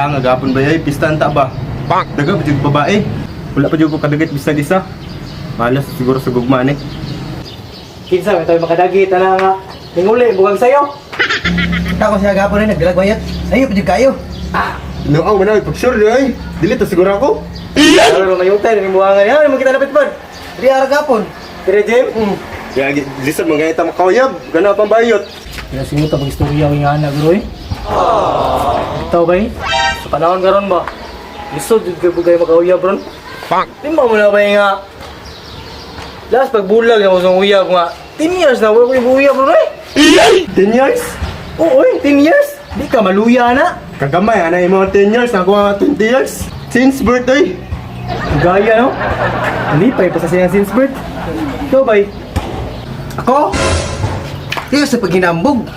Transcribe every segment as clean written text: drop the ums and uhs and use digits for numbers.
Kaya nga gapon ba ay pista anta ba? Daga pa jud babae. Wala pa jud ko kadagit bisa disa. Malas siguro sa gugma ni. Kinsa may tayo makadagit ana nga. Hinguli bugang sayo. Ako siya gapon na nagbilagbayat. Sayo pa jud kayo. No, man ay pag sure ay. Dili ta siguro ako. Ano na yung tayo ni buwangan yan, mo kita napit pod. Di ara gapon. Dire Jim. Kaya lisod mga ita makawayab. Gana pang bayot. Kaya singo ta pag istorya wi nga anak bro eh. Ito ba eh? Sa panahon karon ba? Lisod jud kay bugay makauyab ron. Di mo na ba nga? Last pagbulag ako sa uyab nga. 10 years na wala ko yung uyab ron eh. 10 years? Oo eh, 10 years. Di ka maluya na. Kagamay, ana yung mga 10 years, ako mga 20 years. Since birthday. Gaya no? Alipay pa sa siyang since birth. Ikaw ba eh? Ako? Tiyo sa paghinambog.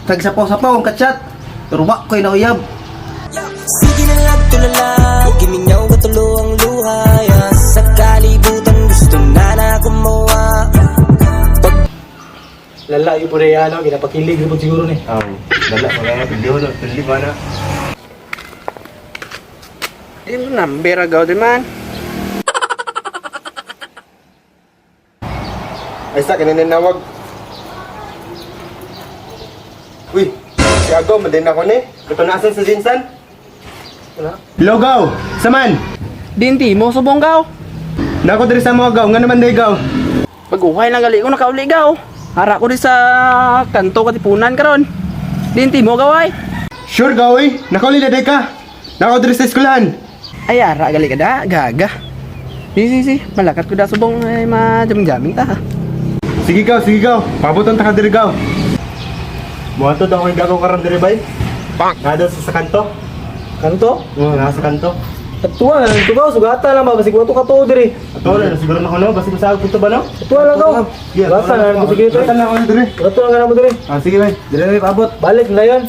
Tagsapaw-sapaw ang katsyat. Pero wa ko'y nauyab. Sige na lang tulala, giminyaw katulo ang luhaya. Sa kalibutan gusto na kumawa. Lalayo po na yan, no? Ginapakilig po siguro ni. Dala ko lang, pili ko na, pili ba na? Di mo number agaw di man. Ay sa, kanininawag. Uy, si Agaw, madin ako ni. Katunasan sa Jinsan. Hello, Gaw! Saman! Dinti mo subong gaw. Nako diri sa mga Gaw, nga naman day Gaw. Pag-uhay lang gali ko nakauli gaw. Hara ko di sa kanto katipunan karon. Dinti mo gaway. Sure, Gaw eh. Nakauli na day ka. Nako diri sa eskwelahan. Ay hara gali ka da, gaga. Si. Malakat ko da subong ay majam-jaming ta. Sige Gaw. Pabuton ta ka diri Gaw. Muhatod ako yung Gaw karon diri bay. Nado sa kanto. Kanto? Oo, nasa kanto. Tuwa na lang ito ka, sugata lang ba? Basig wato ka to diri. Ato na, siguro na ko no. Basta masahag punto ba no? Tuwa lang ka. Sugata na lang sige ito. Sugata na ako diri. Wato lang ka na mo diri. Sige bay. Dili na may paabot. Balik na yun.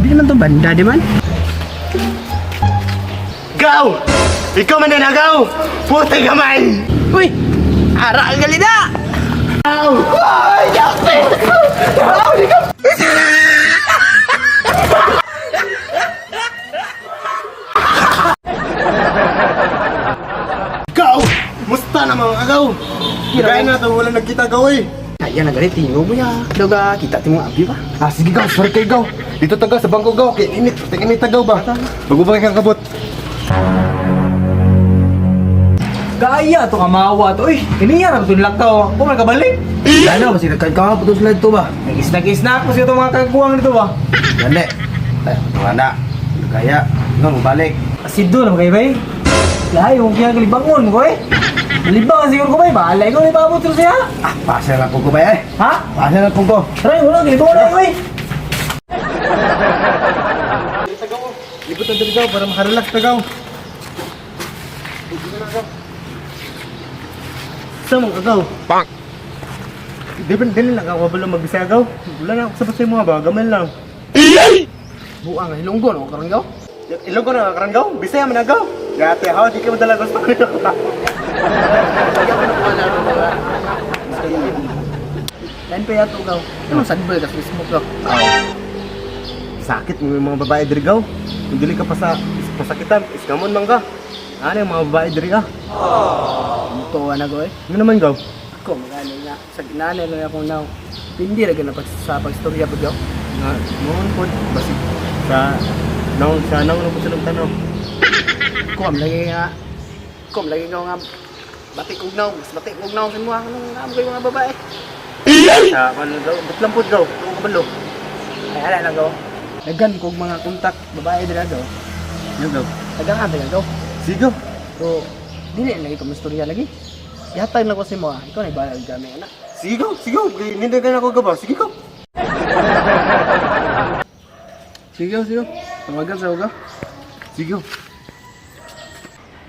Di naman to banda di man. Gaw! Ikaw man na Gaw! Puti ka man! Uy! Hara gali da. Gaw! Musta na mga Gaw? Gaya na ito, wala nagkita Gaw eh. Kaya na gali tingo mo ya. Daga kita timo abi ba? Sige Gaw, sorry kay Gaw. Dito taga sa bangko Gaw, kaya init. Init Gaw ba? Magubay kang kabot. Gaya to kamawa to. Uy, kiniya na ito lakaw. Kung nakabalik. Ano, masih nagkain ka nga putos slide to ba? Nagis-nagis na ako sa itong mga kagkuwang nito ba? Ganda. Wala. Kaya, nga mo balik. Asido na kayo ba eh? Lahay, yung kaya kalibangon ko eh. Malibang siguro ko ba eh? Bahala ikaw na ipabot ito siya. Pasya na po ko ba eh? Ha? Pasya na po ko. Tara, wala, kalibangon na ako eh. Libot na dali Gaw, para makarelax na Gaw. Saan mong Gaw? Dili lang ako wabalo magbisaya Gaw. Wala na ako sa pasay mga ba, gamay lang. Buang hilunggon o karon gaw. Ilong ko na karan Gaw, bisaya man na Gaw. Gati ako, di ka madala gusto ko. Lain pa yato gaw. Ano sadbay ka sa Facebook gaw. Sakit mo yung mga babae diri Gaw. Kung dili ka pa sa pasakitan, iskamon man ka. Ano yung mga babae diri ka? Muto na gaw eh. Ano naman Gaw? Ako magano nga sa ginanay lang akong now. Hindi ra gyud sa pagstorya pud gaw. Nga, noon po, basi sa naon po silang tanong. Kom lagi nga batik ug naw, mas batik ug naw sa mga kanang amo kay mga babae. Sa ano Gaw, ba't lang po Gaw? Ano kabalo? Ay ala lang gaw. Dagan kog mga kontak babae dira gaw. Ano Gaw? Dagan abi lang gaw. Sige Gaw. So dili lagi ko mastorya lagi. Yatay lang ko sa mo. Ikaw na ibalag kami anak. Sige Gaw, sige Gaw. Nindagan ako Gaw ba? Sige Gaw. Sige. Tawagan sa uga. Sige Gaw.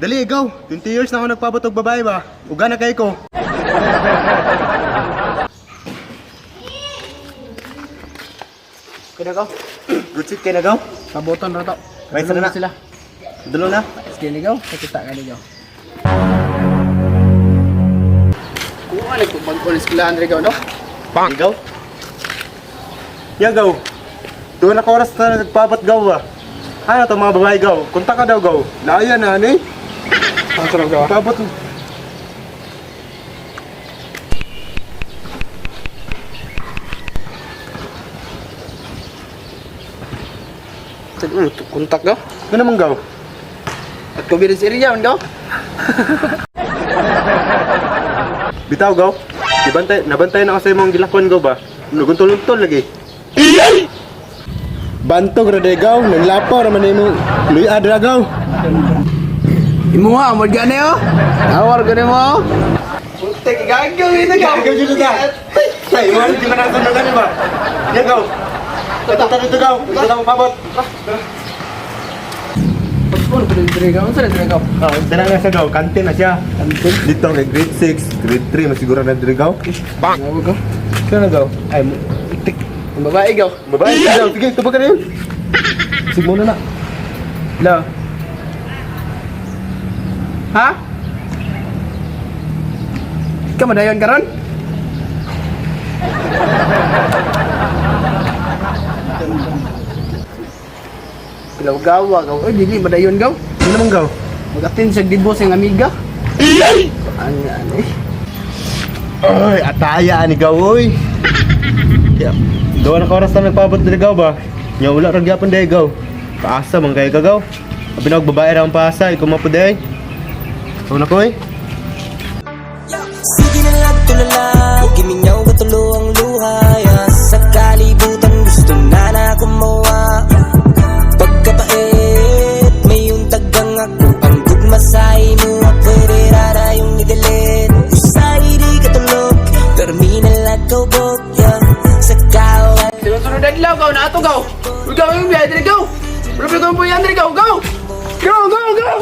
Dali Gaw, 20 years na ako nagpabatog babae ba? Uga na kay ko. Kada gaw. Good shit kay na Gaw. Paboton ra to. Right, sana na. sila. Dulo na. Sige ni gaw. Kita ka ni gaw. Kuha nagpapag ko sa eskwelahan diri gaw no. Ikaw? Yan gaw. Doon ako oras na nagpapat gaw ba? Ano to mga babae gaw? Kunta ka daw gaw. Naayan na ano eh. Ang sarap gawa. Papat. Kontak gaw. Ano naman gaw? At ko birin si Iriya, gaw. Bitaw gaw. Nabantay na ako sa imong gilakon gaw ba? Nuguntol-untol lagi. Bantog ra de gaw, naglapaw ra man imong luya dra gaw. Imo nga, amod gani oh. Awar gani mo. Putek, gagaw ito gaw. Gaw jud ta. Ay, mo di man ako nagani ba? Yan gaw. Tata dito gaw. Ito lang pabot. Ano pa din gaw? Ano sa din gaw? Ah, dala na siya gaw, kantin na siya. Kantin dito kay grade 6, grade 3 masiguro na diri gaw. Gaw gaw. Kana gaw? Ay, putek. Ang babae gaw. Babae gaw, sige, tubag ka na yun. Sig muna na. Hello. Ha? Ikaw madayon ka ron? Pilaw gawa gaw. Oy, dili madayon gaw. Ano naman gaw? Mag-attend sa dibo sa amiga. Ano yan eh? Ay, ataya ni gaw oy. Ya, doon na oras na nagpabot diri gaw ba? Nya wala ra gyapon day gaw. Paasa man kay gaw. Abi na babae ra ang paasa, ikaw mapuday. So na ko eh. Sige na lang tulala, giminyaw katulo ang luhaya. Sa kalibutan gusto na kumawa. Pagkapait, may yung tagang ako. Ang gugmasay mo, pwede rara yung igalit. Usay di katulog, terminal at kaubok. Sa kawan Sunod adlaw gaw na ato gaw. Ikaw yung biyahe diri gaw. Wala pa gaw po yan diri gaw. Gaw. Gaw.